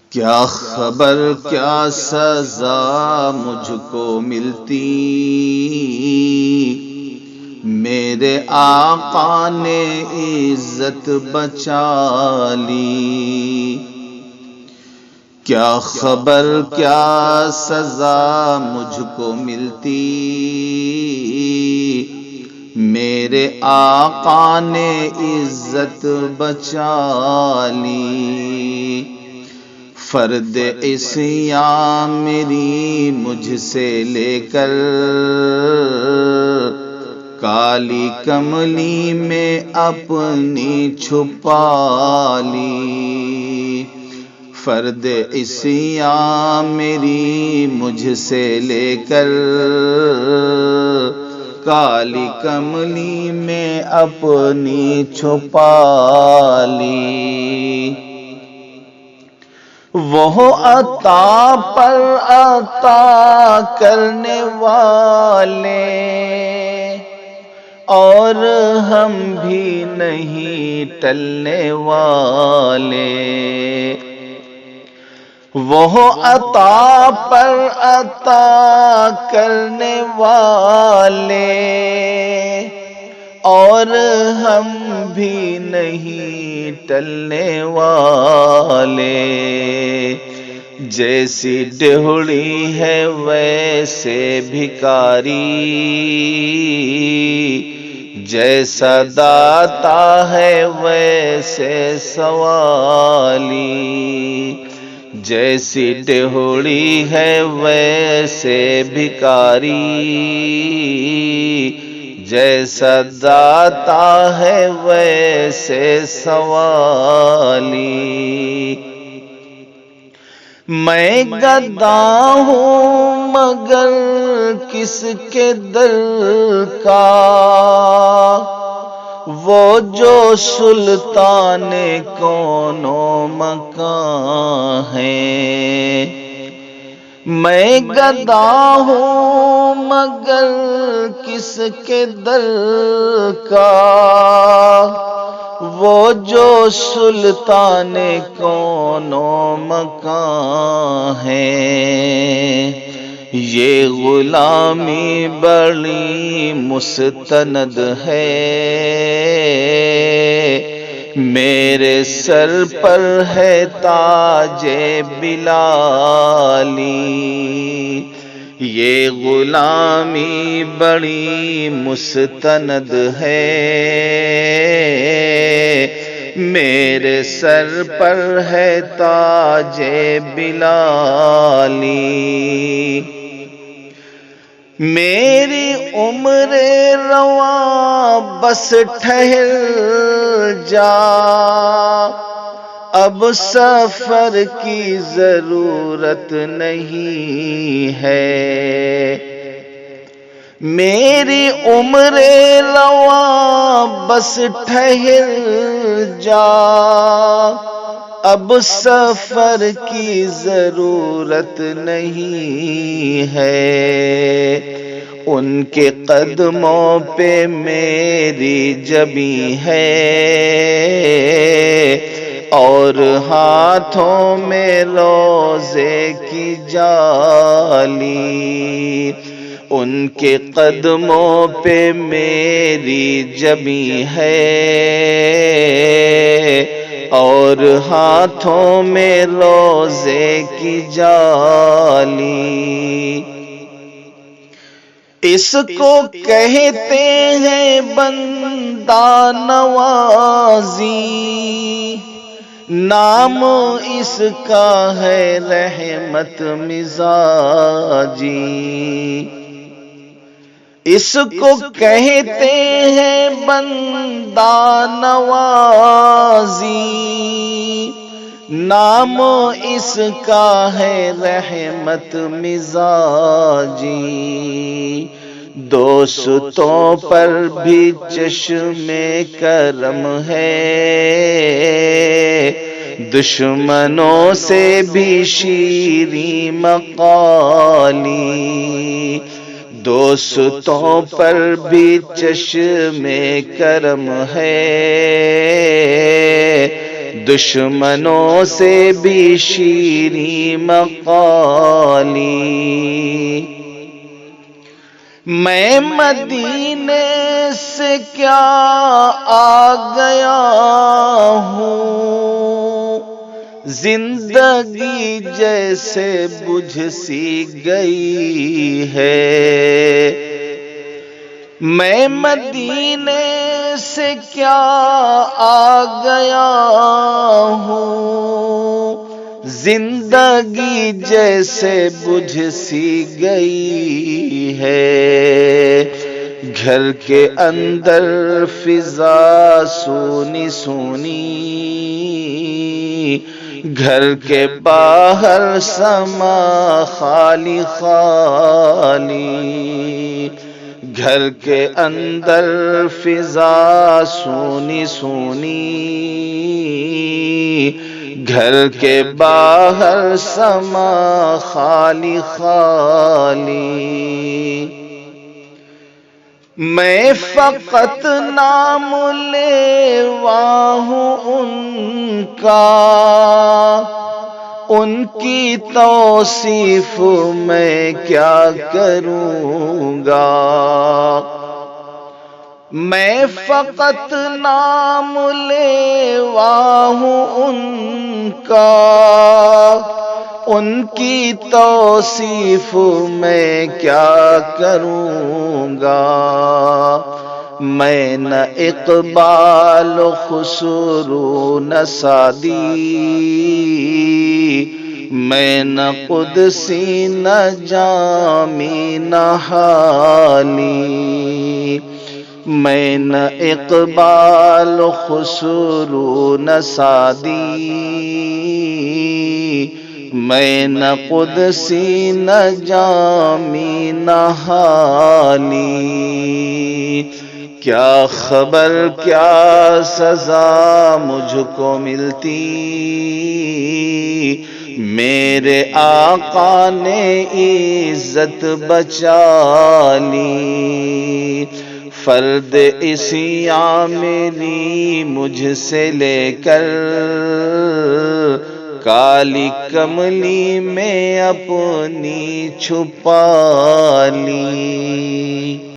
کیا خبر کیا سزا مجھ کو ملتی، میرے آقا نے عزت بچا لی۔ کیا خبر کیا سزا مجھ کو ملتی، میرے آقا نے عزت بچا لی۔ فرد عصیاں میری مجھ سے لے کر کالی کملی میں اپنی چھپا لی۔ فرد عصیاں میری مجھ سے لے کر کالی کملی میں اپنی چھپا لی۔ وہ عطا پر عطا کرنے والے اور ہم بھی نہیں ٹلنے والے۔ وہ عطا پر عطا کرنے والے اور ہم بھی نہیں ٹلنے والے۔ جیسی ڈہڑی ہے ویسے بھکاری، جیسا داتا ہے ویسے سوالی۔ جیسی ڈہڑی ہے ویسے بھکاری، جیسا داتا ہے ویسے سوالی۔ میں گدا ہوں مگر کس کے در کا، وہ جو سلطان کون و مکان ہے۔ میں گدا ہوں مگر کس کے در کا، وہ جو سلطان کون و مکان ہے۔ یہ غلامی بڑی مستند ہے، میرے سر پر ہے تاج بلالی۔ یہ غلامی بڑی مستند ہے، میرے سر پر ہے تاج بلالی۔ میری عمر رواں بس ٹھہر جا، اب سفر کی ضرورت نہیں ہے۔ میری عمر رواں بس ٹھہر جا، اب سفر کی ضرورت نہیں ہے۔ ان کے قدموں پہ میری جبیں ہے اور ہاتھوں میں روزے کی جالی۔ ان کے قدموں پہ میری جبیں ہے اور ہاتھوں میں روزے کی جالی۔ اس کو کہتے ہیں بندہ نوازی، نام اس کا ہے رحمت مزاجی۔ اس کو کہتے ہیں بندہ نوازی، نام اس کا ہے رحمت مزاجی۔ دوستوں پر بھی چشم کرم ہے، دشمنوں سے بھی شیریں مقالی۔ دوستوں پر بھی چشم کرم ہے، دشمنوں سے بھی شیریں مقالی۔ میں مدینے سے کیا آ گیا ہوں، زندگی جیسے بجھ سی گئی ہے۔ میں مدینے سے کیا آ گیا ہوں، زندگی جیسے بجھ سی گئی ہے۔ گھر کے اندر فضا سونی سونی، گھر کے باہر سما خالی خالی۔ گھر کے اندر فضا سونی سونی، گھر کے باہر سما خالی خالی۔ میں فقط نام لیوا ہوں ان کا، ان کی توصیف میں کیا کروں گا۔ میں فقط نام لیوا ہوں ان کا، ان کی توصیف میں کیا کروں گا۔ میں نہ اقبال خسرو نہ سعدی، میں نہ قدسی نہ جامی نہ حالی۔ میں نہ اقبال خسرو نہ سعدی، میں نہ قدسی نہ جامی نہ حالی۔ کیا خبر کیا سزا مجھ کو ملتی، میرے آقا نے عزت بچا لی۔ فرد عصیاں میری مجھ سے لے کر، کالی کملی میں اپنی چھپا لی۔